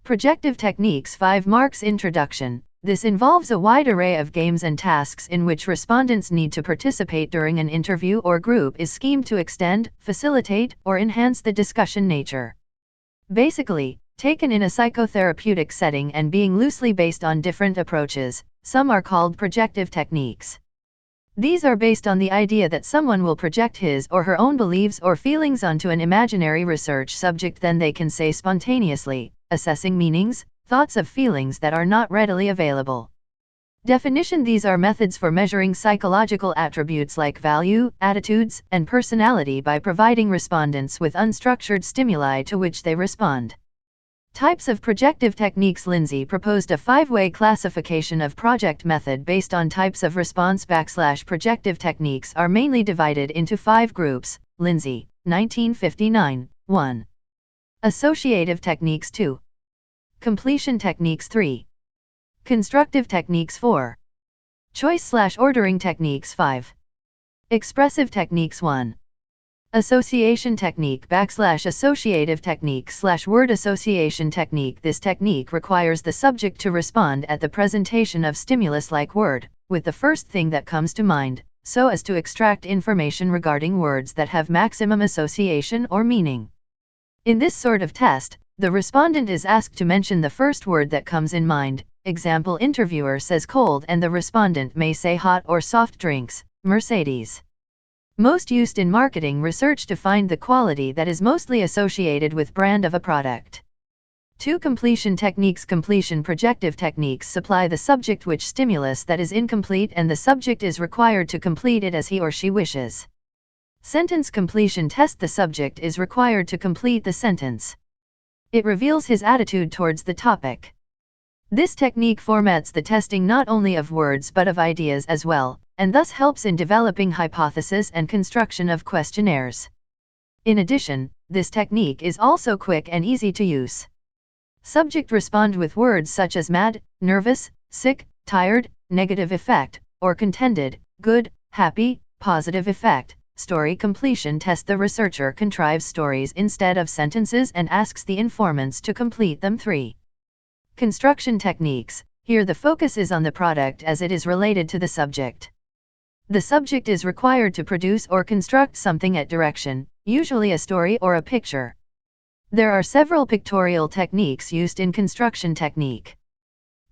Projective Techniques 5 marks Introduction. This involves a wide array of games and tasks in which respondents need to participate during an interview or group is schemed to extend, facilitate, or enhance the discussion nature. Basically, taken in a psychotherapeutic setting and being loosely based on different approaches, some are called projective techniques. These are based on the idea that someone will project his or her own beliefs or feelings onto an imaginary research subject, then they can say spontaneously, assessing meanings, thoughts of feelings that are not readily available. Definition: these are methods for measuring psychological attributes like value, attitudes, and personality by providing respondents with unstructured stimuli to which they respond. Types of projective techniques. Lindsay proposed a 5-way classification of project method based on types of response. Projective techniques are mainly divided into 5 groups. Lindsay, 1959, 1. Associative techniques 2. Completion techniques 3. Constructive techniques 4. Choice/ordering techniques 5. Expressive techniques 1. Association technique /associative technique /word association technique. This technique requires the subject to respond at the presentation of stimulus like word, with the first thing that comes to mind, so as to extract information regarding words that have maximum association or meaning. In this sort of test, the respondent is asked to mention the first word that comes in mind. Example: interviewer says cold and the respondent may say hot or soft drinks, Mercedes. Most used in marketing research to find the quality that is mostly associated with brand of a product. 2. Completion techniques. Completion projective techniques supply the subject which stimulus that is incomplete and the subject is required to complete it as he or she wishes. Sentence completion test: the subject is required to complete the sentence. It reveals his attitude towards the topic. This technique formats the testing not only of words but of ideas as well, and thus helps in developing hypotheses and construction of questionnaires. In addition, this technique is also quick and easy to use. Subject respond with words such as mad, nervous, sick, tired, negative effect, or contented, good, happy, positive effect. Story completion test: the researcher contrives stories instead of sentences and asks the informants to complete them. 3. Construction techniques. Here the focus is on the product as it is related to the subject. The subject is required to produce or construct something at direction, usually a story or a picture. There are several pictorial techniques used in construction technique.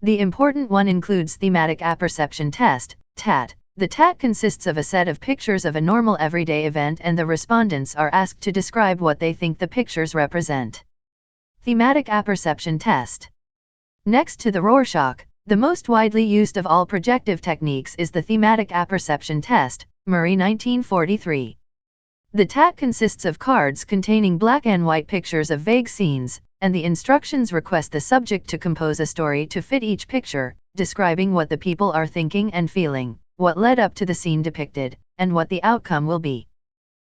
The important one includes thematic apperception test, TAT. The TAT consists of a set of pictures of a normal everyday event and the respondents are asked to describe what they think the pictures represent. Thematic apperception test. Next to the Rorschach, the most widely used of all projective techniques is the thematic apperception test, Murray 1943. The TAT consists of cards containing black and white pictures of vague scenes, and the instructions request the subject to compose a story to fit each picture, describing what the people are thinking and feeling, what led up to the scene depicted, and what the outcome will be.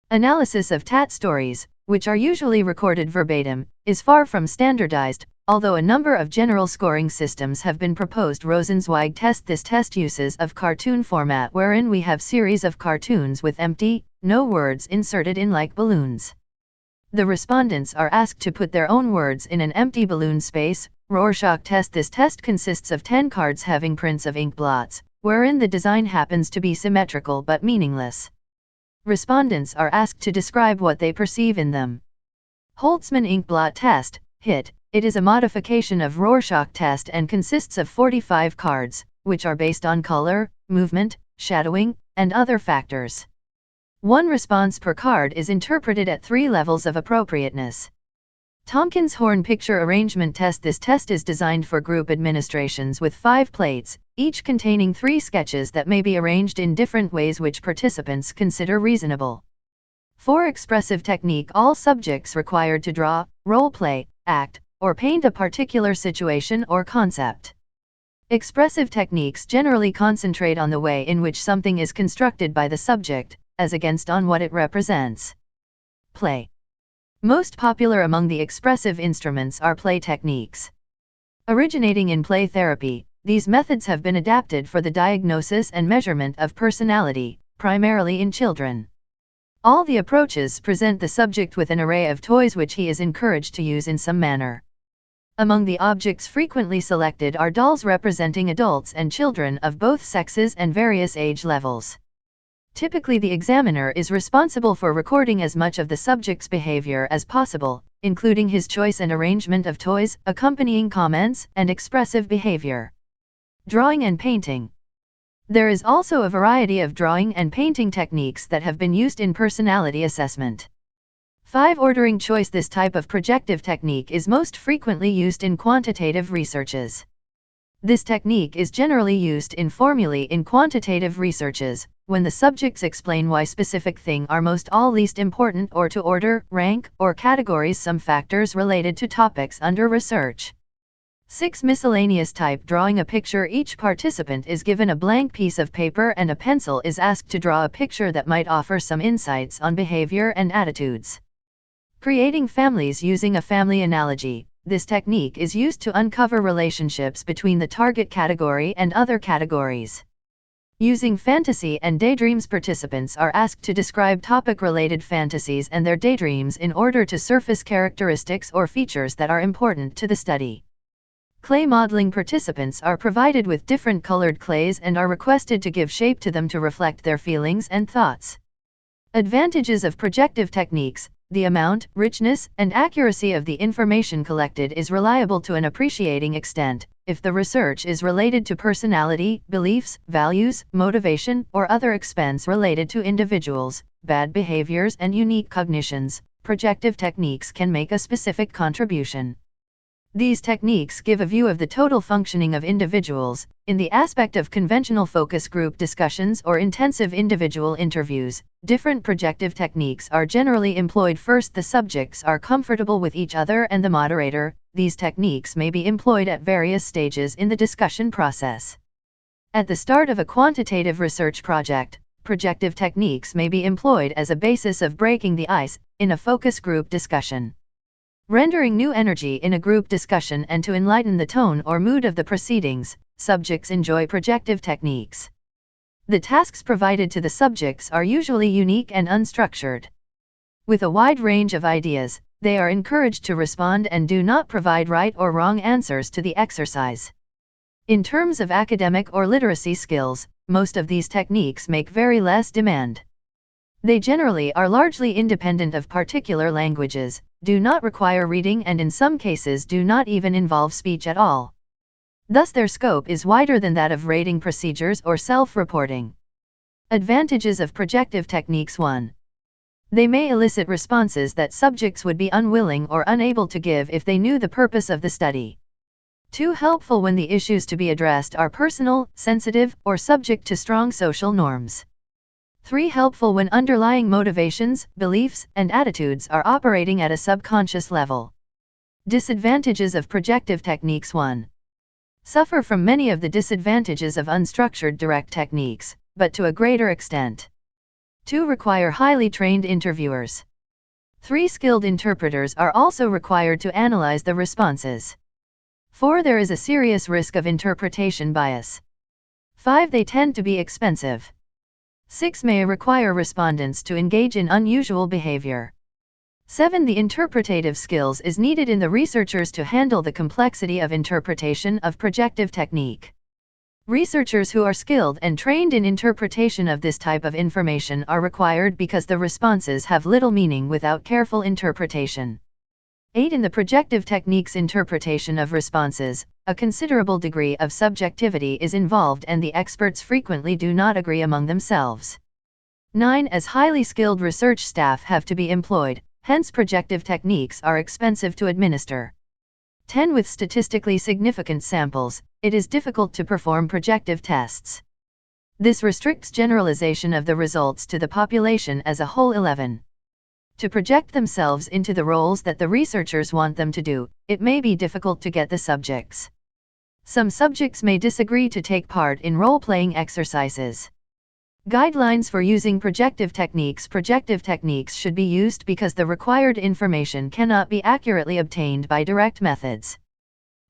Analysis of TAT stories, which are usually recorded verbatim, is far from standardized, although a number of general scoring systems have been proposed. Rosenzweig test. This test uses of cartoon format wherein we have series of cartoons with empty, no words inserted in like balloons. The respondents are asked to put their own words in an empty balloon space. Rorschach test. This test consists of 10 cards having prints of ink blots, wherein the design happens to be symmetrical but meaningless. Respondents are asked to describe what they perceive in them. Holtzman inkblot test, HIT. It is a modification of Rorschach test and consists of 45 cards, which are based on color, movement, shadowing, and other factors. One response per card is interpreted at 3 levels of appropriateness. Tonkins Horn picture arrangement test. This test is designed for group administrations with 5 plates, each containing 3 sketches that may be arranged in different ways which participants consider reasonable. 4. Expressive technique. All subjects required to draw, role play, act, or paint a particular situation or concept. Expressive techniques generally concentrate on the way in which something is constructed by the subject, as against on what it represents. Play. Most popular among the expressive instruments are play techniques. Originating in play therapy, these methods have been adapted for the diagnosis and measurement of personality, primarily in children. All the approaches present the subject with an array of toys which he is encouraged to use in some manner. Among the objects frequently selected are dolls representing adults and children of both sexes and various age levels. Typically, the examiner is responsible for recording as much of the subject's behavior as possible, including his choice and arrangement of toys, accompanying comments, and expressive behavior. Drawing and painting. There is also a variety of drawing and painting techniques that have been used in personality assessment. 5. Ordering choice. This type of projective technique is most frequently used in quantitative researches. This technique is generally used informally in quantitative researches, when the subjects explain why specific things are most or least important, or to order, rank, or categorize some factors related to topics under research. 6. Miscellaneous type drawing. A picture. Each participant is given a blank piece of paper and a pencil is asked to draw a picture that might offer some insights on behavior and attitudes. Creating families. Using a family analogy, this technique is used to uncover relationships between the target category and other categories. Using fantasy and daydreams. Participants are asked to describe topic-related fantasies and their daydreams in order to surface characteristics or features that are important to the study. Clay modeling. Participants are provided with different colored clays and are requested to give shape to them to reflect their feelings and thoughts. Advantages of projective techniques. The amount, richness, and accuracy of the information collected is reliable to an appreciating extent, if the research is related to personality, beliefs, values, motivation, or other expense related to individuals, bad behaviors, and unique cognitions. Projective techniques can make a specific contribution. These techniques give a view of the total functioning of individuals. In the aspect of conventional focus group discussions or intensive individual interviews, different projective techniques are generally employed. First, the subjects are comfortable with each other and the moderator. These techniques may be employed at various stages in the discussion process. At the start of a quantitative research project, projective techniques may be employed as a basis of breaking the ice in a focus group discussion. Rendering new energy in a group discussion and to enlighten the tone or mood of the proceedings, subjects enjoy projective techniques. The tasks provided to the subjects are usually unique and unstructured. With a wide range of ideas, they are encouraged to respond and do not provide right or wrong answers to the exercise. In terms of academic or literacy skills, most of these techniques make very less demand. They generally are largely independent of particular languages, do not require reading, and in some cases do not even involve speech at all. Thus their scope is wider than that of rating procedures or self-reporting. Advantages of projective techniques. 1. They may elicit responses that subjects would be unwilling or unable to give if they knew the purpose of the study. 2. Helpful when the issues to be addressed are personal, sensitive, or subject to strong social norms. 3. Helpful when underlying motivations, beliefs, and attitudes are operating at a subconscious level. Disadvantages of projective techniques. 1. Suffer from many of the disadvantages of unstructured direct techniques, but to a greater extent. 2. Require highly trained interviewers. 3. Skilled interpreters are also required to analyze the responses. 4. There is a serious risk of interpretation bias. 5. They tend to be expensive. 6. May require respondents to engage in unusual behavior. 7. The interpretative skills is needed in the researchers to handle the complexity of interpretation of projective technique. Researchers who are skilled and trained in interpretation of this type of information are required because the responses have little meaning without careful interpretation. 8. In the projective technique's interpretation of responses, a considerable degree of subjectivity is involved and the experts frequently do not agree among themselves. 9. As highly skilled research staff have to be employed, hence projective techniques are expensive to administer. 10. With statistically significant samples, it is difficult to perform projective tests. This restricts generalization of the results to the population as a whole. 11. To project themselves into the roles that the researchers want them to do, it may be difficult to get the subjects. Some subjects may disagree to take part in role-playing exercises. Guidelines for using projective techniques. Projective techniques should be used because the required information cannot be accurately obtained by direct methods.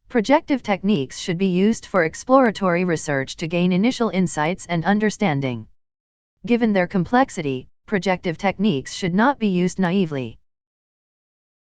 Projective techniques should be used for exploratory research to gain initial insights and understanding. Given their complexity, projective techniques should not be used naively.